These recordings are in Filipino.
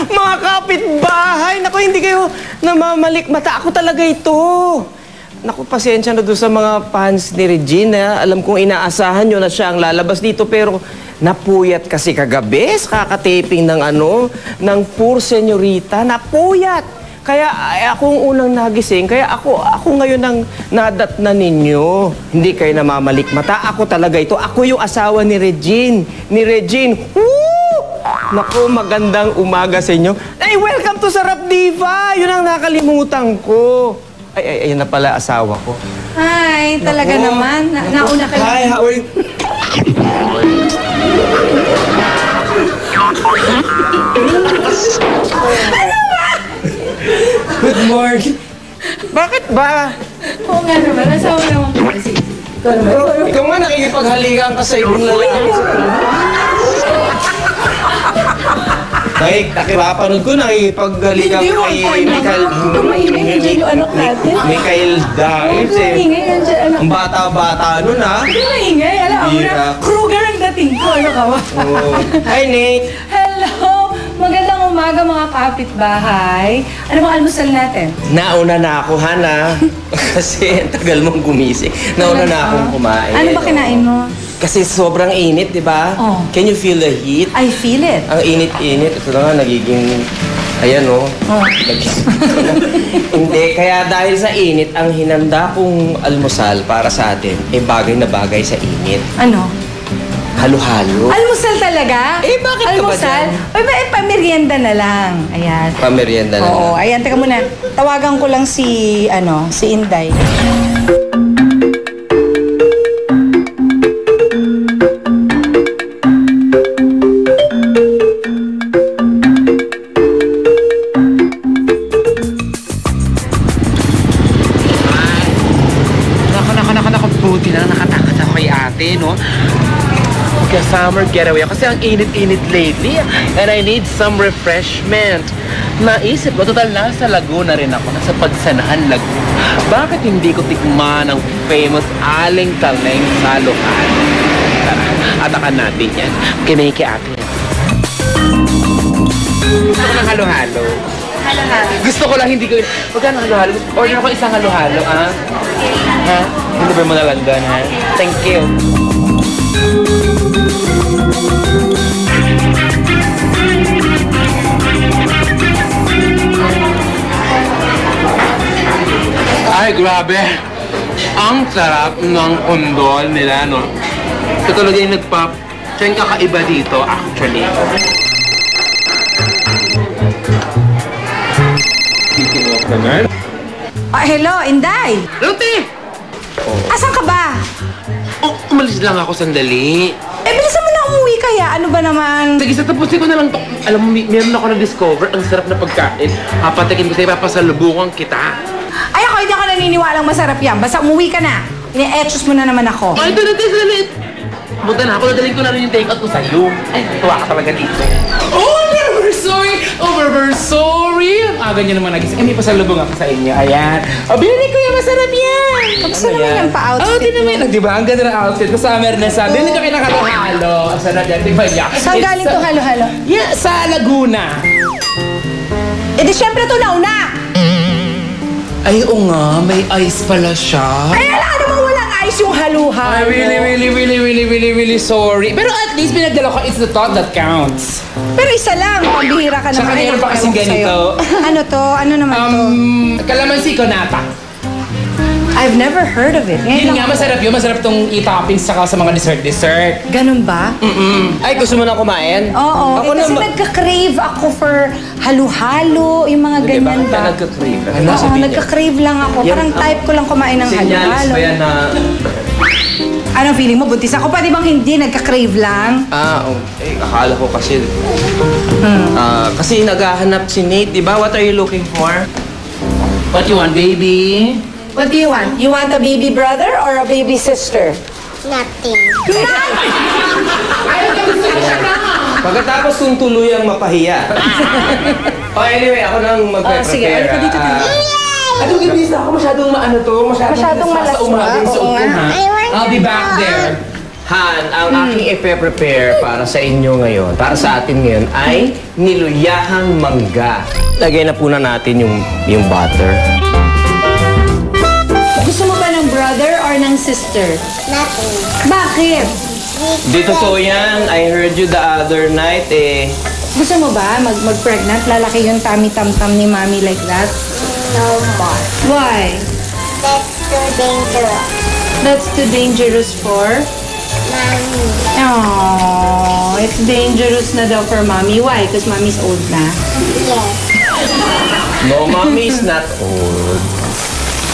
Mga kapitbahay! Naku, hindi kayo namamalikmata. Ako talaga ito. Naku, pasensya na doon sa mga fans ni Regina. Alam kong inaasahan nyo na siya ang lalabas dito, pero napuyat kasi kagabi sa kakataping ng ng Poor Señorita. Napuyat! Kaya akong unang nagising, kaya ako ngayon ang nadatna ninyo. Hindi kayo namamalikmata. Ako talaga ito. Ako yung asawa ni Regine. Ni Regine. Woo! Naku, magandang umaga sa inyo. Ay, welcome to Sarap Diva! Yun ang nakalimutan ko. Ay, ayun na pala asawa ko. Hi, talaga Naku. naman. Nauna kayo. Hi, how are you? Good morning. Bakit ba? Oo nga naman, asawa naman ko kasi. Ikaw nga nakikipaghalikan ka sa ibang lalaki. Kahit nakipapanood ko, nakikipaghalikan ka kay Michael. Maingay nandiyan yung anak natin. Michael Daes eh. Maingay nandiyan anak. Ang bata-bata nun ha. Hindi maingay. Alam mo na, Kruger ang dating ko. Ano ka ba? Oh. Hi, Nate. Hello! Magandang umaga mga kapitbahay. Ano bang almusal natin? Nauna na ako, Hana. Kasi ang tagal mong gumising. Nauna na akong kumain. Ano ba kinain mo? Kasi sobrang init, di ba? Oh. Can you feel the heat? I feel it. Ang init-init. Ito na nga, nagiging... Ayan, oh. Hindi, kaya dahil sa init, ang hinanda kong almusal para sa atin, ay bagay na bagay sa init. Ano? Halo-halo. Almusal talaga? Eh, bakit ka ba almusal? dyan? Ay, pamerienda na lang. Ayan. Pamerienda na Oo, lang. ayan. Teka muna. Tawagan ko lang si Inday. Naku, buti na nakatakas ako kay ate, no? Summer getaway kasi ang init-init lately and I need some refreshment. Naisip ko, total nasa Laguna rin ako, nasa Pagsanaan, Laguna. Bakit hindi ko tikman ang famous Aling Taleng sa Luhan? Tara, atakan natin yan. Kinay kay ate yan. Gusto ko ng halo-halo. Halo-halo. Gusto ko lang hindi ko... Magkano halo-halo? Order ako isang halo-halo, ha? Ha? Deliver mo na lang doon, ha? Thank you. Ay, grabe. Ang sarap ng kondol nila, no? Ito talaga yung nagpap... Siya yung kakaiba dito, actually. Speaking of naman. Hello, Inday. Lotte! Asan ka ba? Oh, umalis lang ako sandali. Bilisan mo na umuwi kaya. Ano ba naman? Sige, sa tapusin ko na lang to. Alam mo, meron ako na-discover. Ang sarap na pagkain. Papatikin ko sa'yo, papasalubungan kita. Ay, ako hindi ako naniniwalang masarap yan. Basta umuwi ka na. Ine-etchos mo na naman ako. Ay, doon natin sandali. Punta na ako, nadaling ko na rin yung take-out ko sa'yo. Ay, tuwa ka talaga dito. Oh, we're sorry! Oh, we're sorry! Ang aga niyo naman nagising. May pasalubong ako sa inyo. Ayan. Oh, binili ko yung masarap yan! Gusto naman yung pa-outfit Oh, tinamin. mo. Diba? Ang ganda ng outfit ko. Summer na sa. Binili ko kayo ng halo-halo. Sarap yan. Diba niya? Saan galing to halo-halo? Yeah, sa Laguna. Di syempre to nauna. Ay, oo nga. May ice pala siya. Kaya lang naman walang ice yung halo-halo. Really sorry. Pero at least pinagdala ko, it's the thought that counts. Pero isa lang. Pambihira ka Tsaka naman. meron pa kasing Ewan ko sa'yo. ganito. Ano to? Ano naman to? Kalamansi ko nata. I've never heard of it. Yun nga, masarap yun. Masarap tong i-toppings saka sa mga dessert. Ganun ba? Ay, gusto mo na kumain? Oo. Ako Kasi naman. nagka-crave ako for halo-halo, yung mga Bakit ganyan ka ba? nagka-crave? Ano, Oo, sabihin niyo? nagka-crave lang ako. Yan, Parang type ko lang kumain ng Sinyalis halo-halo. ba yan na... Anong feeling mo? Buntis ako? Pwede bang hindi? Nagka-crave lang? Akala ko kasi... kasi naghahanap si Nate, di ba? What are you looking for? What you want, baby? What do you want? You want a baby brother or a baby sister? Nothing. Pagkatapos kung tuluyang mapahiya. Anyway, ako nang mag-prepare. sige, halika dito, Anong gabisa ako? Masyadong maano to? Masyadong malaswa, Umaga yung oo suot ko, nga. ha? I want I'll be back there. Han, ang aking ipe-prepare para sa inyo ngayon, para sa atin ngayon, ay niluyahang mangga. Lagay na po na natin yung butter. Gusto mo ba ng brother or ng sister? Nothing. Bakit? Di totoo yan. I heard you the other night eh. Gusto mo ba mag-pregnant? Lalaki yung tummy tam-tam ni mommy like that? No more. Why? That's too dangerous. That's too dangerous for? Mommy. Oh, it's dangerous na daw for mommy. Why? Because mommy's old na. Yes. No, mommy is not old.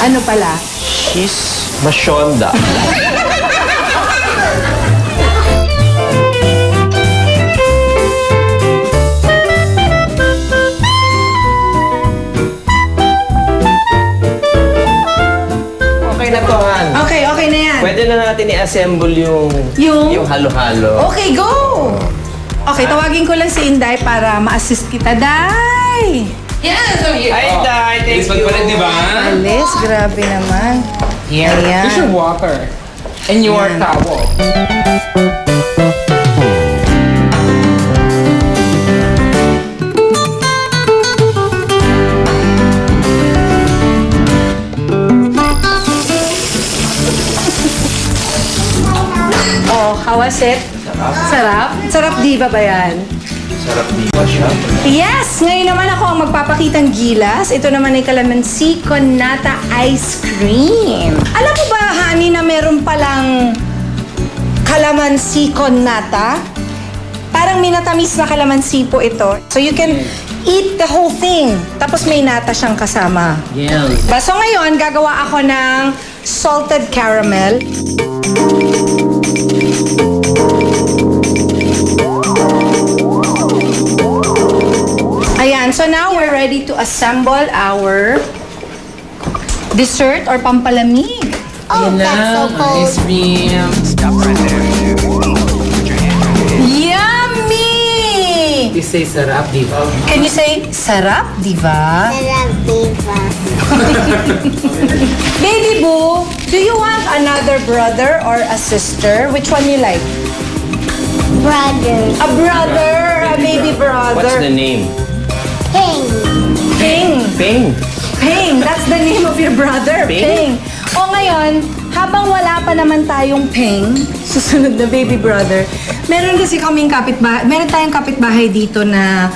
Ano pala? She's masyonda. Okay na to, Han. Okay na yan. Pwede na natin i-assemble yung Yung? halo-halo. Okay, go! Okay, tawagin ko lang si Inday para ma-assist kita, Day! Yes, I'm here. Hi, Day. Thank you. Pagpalit, di ba? Alis, grabe naman. Here. Ayan. Here's your water. And your Ayan. towel. Oh, how was it? Sarap? Sarap diba ba yan? Sarap di ba siya? Yes! Ngayon naman ako ang magpapakitang gilas. Ito naman ay calamansi con nata ice cream. Alam mo ba, honey, na meron palang calamansi con nata? Parang minatamis na calamansi po ito. So you can eat the whole thing. Tapos may nata siyang kasama. Yes. So ngayon, gagawa ako ng salted caramel. Ayan, so now we're ready to assemble our dessert or pampalamig. Oh, that's so cold. Ice cream. Stop right there. Yummy! You say sarap, di ba? Can you say, sarap, di ba? Sarap, diba? Baby Boo, do you want another brother or a sister? Which one you like? Brothers. A brother, a baby brother. What's the name? Ping. Ping. Ping. Ping, that's the name of your brother, Ping. Ping. O ngayon, habang wala pa naman tayong Ping, susunod na baby brother, meron kasi kaming kapitbahay, meron tayong kapitbahay dito na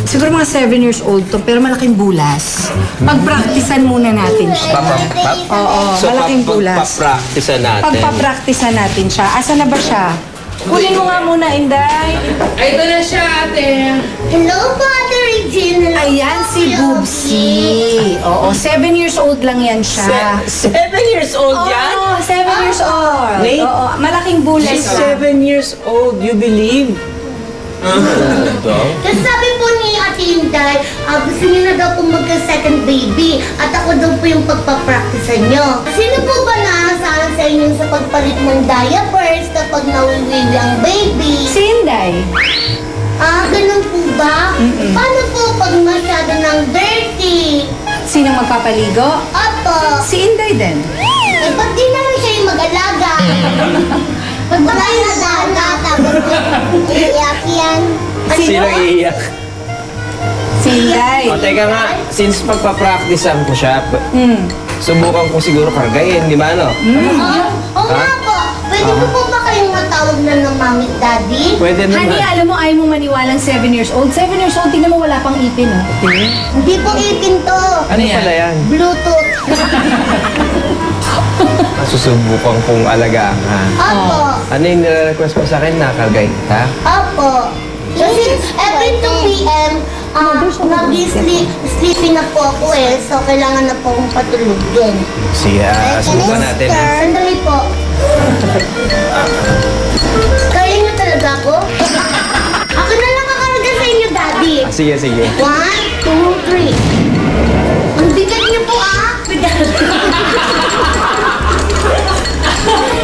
siguro mga 7 years old to, pero malaking bulas. Pagpraktisan muna natin siya. Oo, malaking bulas. Pagpa-practicean natin. Pagpapraktisan natin siya. Asa na ba siya? Kunin mo nga muna, Inday. Ay, ito na siya, ate. Hello po, Ate Regine. Hello Ayan po, si Kuya Boobsy. Oo, 7 years old lang yan siya. 7 years old yan? Oo, 7 years old. Nate? Oo, malaking bulas She's siya. 7 years old. You believe? Kasi sabi po ni Ate Inday, gusto niyo na daw po magka-second baby at ako daw po yung pagpapractice nyo. Sino po ba naasahan sa inyo sa pagpalit ng diapers kapag nawiwili ang baby? Si Inday. Ganun po ba? Paano po pag masyado ng dirty? Sinong magpapaligo? Opo. Si Inday din. Eh, ba't di naman siya yung mag-alaga? Pag wala yung alaga, tapos iiyak yan. Sino iiyak? Si Inday. O, teka nga, since pagpa-practicean ko siya, Hmm. subukan ko siguro kargayin, di ba, no? Oo nga po. Pwede mo po ba kayong matawag na ng mami at daddy? Pwede naman. Honey, alam mo, ayaw mo maniwalang 7 years old. 7 years old, tingnan mo wala pang ipin, oh. Tingnan. Hindi po ipin to. Ano pala yan? Bluetooth. Susubukan kong alagaan, ha? Opo. Ano yung nire-request mo sa akin? Nakargay kita? Opo. Kasi every 2 p.m., nag-sleeping na po ako eh. So, kailangan na po akong patulugin. Sige, subukan natin, ha? Sandali po. Kaya niyo talaga ako? Ako na lang kakaraga sa inyo, Daddy. Sige, sige. 1, 2, 3. Ang bigat niyo po, Bigat.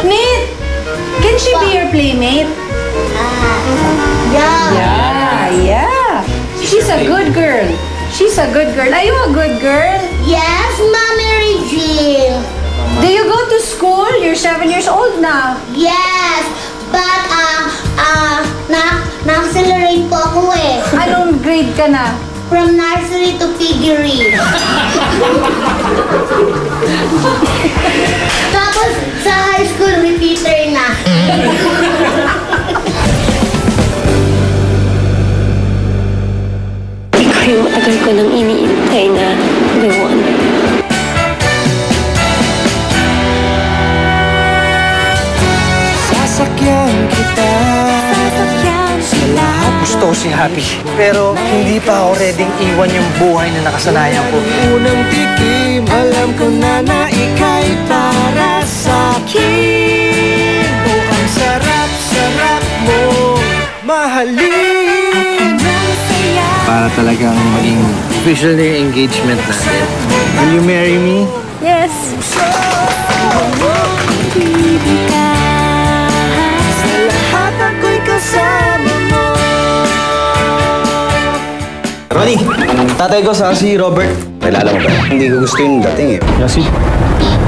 Nate, can she be your playmate? Yeah. Yeah. She's a good girl. She's a good girl. Are you a good girl? Yes, Mommy Regine. Do you go to school? You're 7 years old now. Yes, but na-accelerate po ako eh. Anong grade ka na? From nursery to piggery. Tapos sa high school, repeater na. Ikaw yung matagal ko nang iniintay na the one. Sasakyan kita sa lahat. Gusto ko si Happy. Pero hindi pa ako ready iwan yung buhay na nakasanayan ko. Unang tikim, alam ko na ika'y para sa'kin. Oh, ang sarap-sarap mo mahalin. Para talagang maging official na yung engagement natin. Will you marry me? Yes. Sa lahat ako'y kasama mo. Ronnie, tatay ko sa si Robert. Kilala mo ba? Hindi ko gusto yung dating eh. Yasi?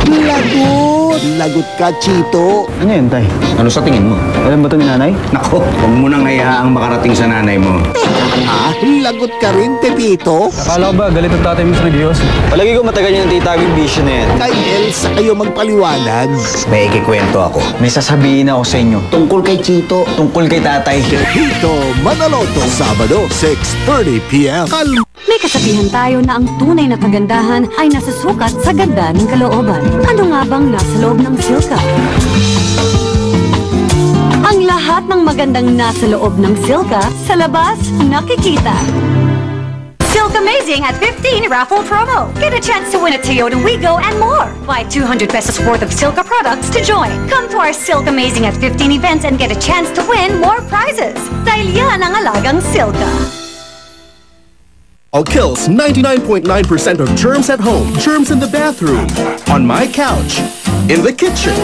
Lagot! Lagot ka, Chito! Ano yun, tay? Ano sa tingin mo? Alam ba ito ni nanay? Nako, huwag mo nang hayaang makarating sa nanay mo. Lagot ka rin, Tepito? Akala ko ba, galit ang tatay mo sa nag-ios? Palagi ko matagal niya natitag yung vision na yan. Kay Elsa kayo magpaliwanag. May ikikwento ako. May sasabihin ako sa inyo. Tungkol kay Chito. Tungkol kay tatay. Tepito, Manaloto, Sabado, 6:30 p.m. May kasabihan tayo na ang tunay na kagandahan ay nasusukat sa ganda ng kalooban. Ano nga bang nasa loob ng Silka? Ang lahat ng magandang nasa loob ng Silka, sa labas, nakikita. Silk Amazing at 15 raffle promo. Get a chance to win a Toyota Wigo and more. Buy 200 pesos worth of Silka products to join. Come to our Silk Amazing at 15 events and get a chance to win more prizes. Dahil yan ang alagang Silka. Kills 99.9% of germs at home, germs in the bathroom, on my couch, in the kitchen,